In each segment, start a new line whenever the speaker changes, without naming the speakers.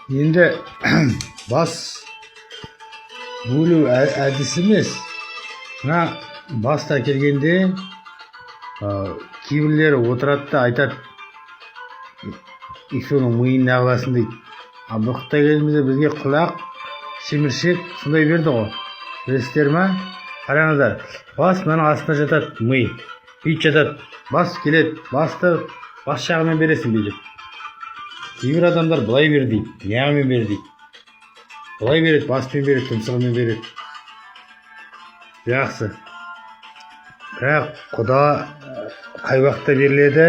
Енді бас бөлу әдісі емес. Мына баста келгенде кейбірлері отырады да айтады, иксоның миын ағыласын дейді. Бұқыттай кезімізде бізге құлақ, шеміршек сондай берді ғой. Білесіздер ма? Қараңыздар, бас мынаның астында жатады, ми бүйтіп жатады. Бас келеді, басты бас жағымен бересің бүйтіп. Кейбір адамдар былай бер дейді, аяғымен бер дейді. Былай береді, баспен береді, тұмсығымен береді. Жақсы. Бірақ құда қай уақытта беріледі?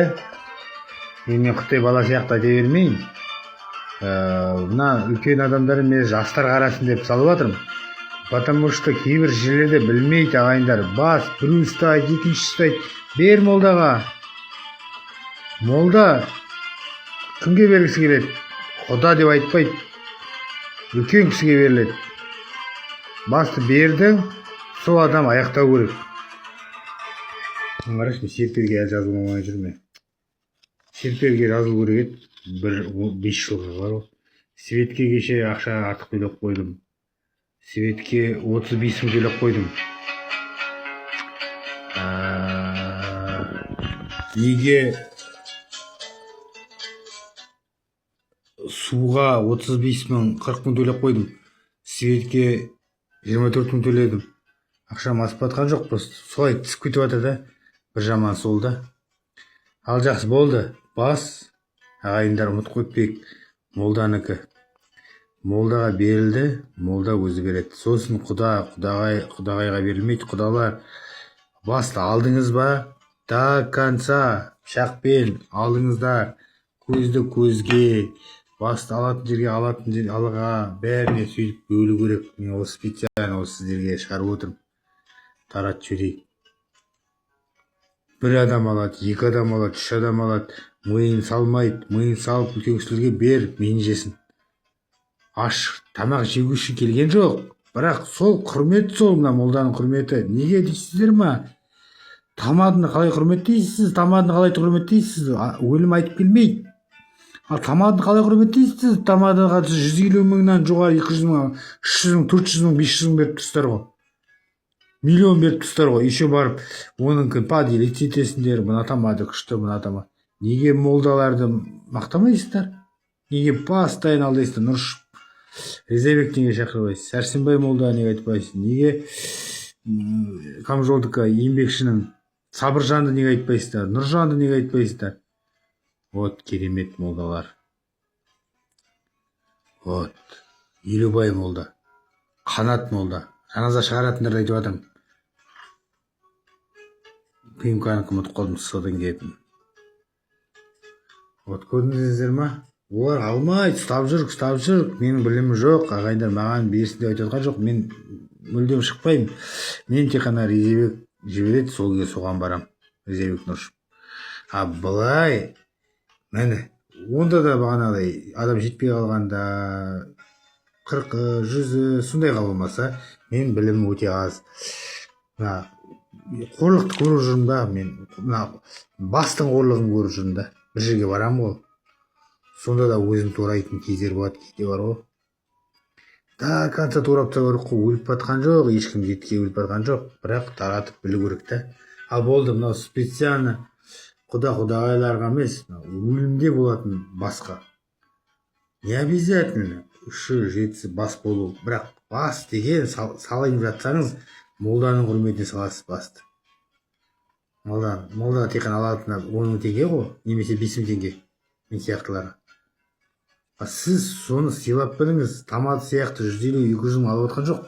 Мен құттай бала сияқты айта бермейін. Мына үлкен адамдар мен жастар қарасын деп салып жатырмын. Потому что кейбір жерлерде білмейді ағайындар. Бас біреу ұстайды, екінші ұстайды. Бер молдаға. Молда кімге бергісі келеді? Құда деп айтпайды. Үлкен кісіге беріледі. Басты бердің, сол адам аяқтау керек. Қарашы, мен серперге жазылу оңай жүрме. Серперге жазылу керек еді. 5 жылға бар ғой. Светке кеше ақша артық төлеп қойдым. Светке 35 мың төлеп қойдым. Неге суға 35 мың 40 мың төлеп қойдым. Светке 24 мың төледім. Ақшам асып батқан жоқ, просто солай түсіп кетіп жатыр да. Бір жаман сол да. Ал жақсы болды. Бас ағайындар ұмыт қойып молданыкі. Молдаға берілді, молда өзі береді. Сосын құдағайға берілмейді. Құдалар басты алдыңыз ба? До конца пышақпен алдыңыздар. Көзді көзге, басты алатын жерге алатын алға, бәріне сөйтіп бөлу керек. Мен осы специально осы сіздерге шығарып отырмын. Тарат жіберейік. Бір адам алады, екі адам алады, үш адам алады. Миын салмайды, миын салып үлкен кісілерге бер, миын жесін. Аш тамақ жеу үшін келген жоқ. Бірақ сол құрмет, сол мына молданың құрметі. Неге дейсіздер ма? Тамадыны қалай құрметтейсіз? Тамадыны қалай құрметтейсіз? Өлім айтып келмейді. Ал тамадыны қалай құрметтейсіз? Тамадыға 150 мыңнан жоғары 200 мың, 300 мың, 400 мың, 500 мың беріп тұрсыздар ғой. Миллион беріп тұрсыздар ғой. Еще барып оныңкін поделить етесіңдер. Мына тамады күшті, мына тамады. Неге молдаларды мақтамайсыздар? Неге постоянно алдайсыздар? Нұршып, Резабек неге шақырбайсыз? Сәрсенбай молда неге айтпайсыз? Неге Камжолдыка еңбекшінің Сабыржанды неге айтпайсыздар? Нұржанды неге айтпайсыздар? Вот керемет молдалар. Вот. Елубай молда. Қанат молда. Жаназа шығаратындарды айтып жатырмын. Пимканы ұмытып қалдым, содан келдім. Вот көрдіңіздер ма? Олар алмайды, ұстап жүр. Менің білімім жоқ, ағайындар маған берсін деп айтып жатқан жоқ. Мен мүлдем шықпаймын. Мен тек қана Резебек жібереді, сол кезде соған барам. Резебек Нұршып. А былай, міне, онда да бағанағыдай адам жетпей қалғанда 40, 100 сондай қалмаса, мен білімім өте аз. Қорлықты көріп жүрмін да, мен бастың қорлығын көріп жүрмін да. Бір жерге барам ғой. Сонда да өзім турайтын кездер болады, кейде бар ғой. До конца турап та көріп қой, өліп батқан жоқ, ешкім жетке өліп батқан жоқ. Бірақ таратып білу керек та. Ал болды, мынау специально құдағайларға емес, өлімде болатын басқа. Не обязательно 3-7 бас болу. Бірақ бас деген салайын жатсаңыз, молданың құрметіне саласыз басты. Молда тек қана алатыны 10 мың теңге ғой, немесе 5 мың теңге. Мен сияқтыларға. Сіз соны сыйлап біліңіз, тамады сияқты 150-200 мың алып отқан жоқ.